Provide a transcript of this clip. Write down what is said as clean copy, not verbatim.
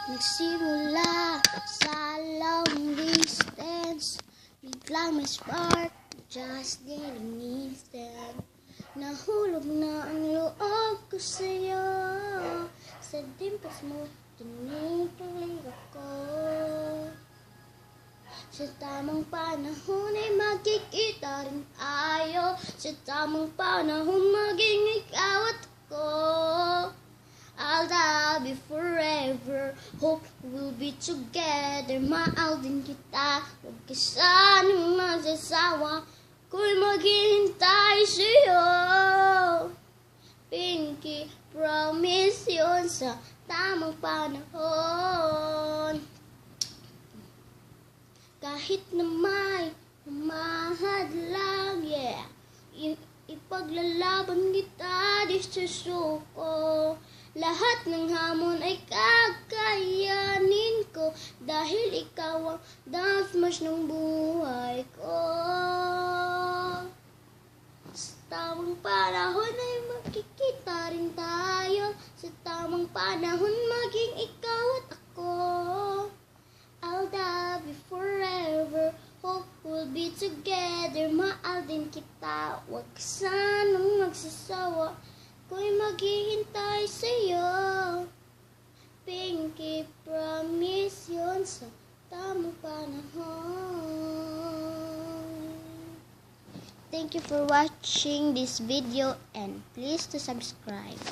Nagsimula sa long distance, biglang may spark, just didn't instant. Nahulog na ang loob ko sa'yo, sa dimples mo, kinikilig ako. Sa tamang panahon ay magkikita rin tayo, sa tamang panahon maging ikaw at ako. I'll love you forever, hope we'll be together. Mahal din kita, huwag ka sanang magsasawa, ako'y maghihintay sa'yo. Pinky, promise yun sa tamang panahon. Kahit na may humahadlang, yeah, ipaglalaban kita di sa suko. Lahat ng hamon ay kakayanin ko, dahil ikaw ang dansmas ng buhay ko. Sa tamang panahon ay magkikita rin tayo, sa tamang panahon maging ikaw at ako. I'll love you forever, hope we'll be together. Mahal din kita, huwag ka sanang magsasawa, ako'y maghihintay sa'yo. Pinky, promise yun sa tamang panahon. Thank you for watching this video and please to subscribe.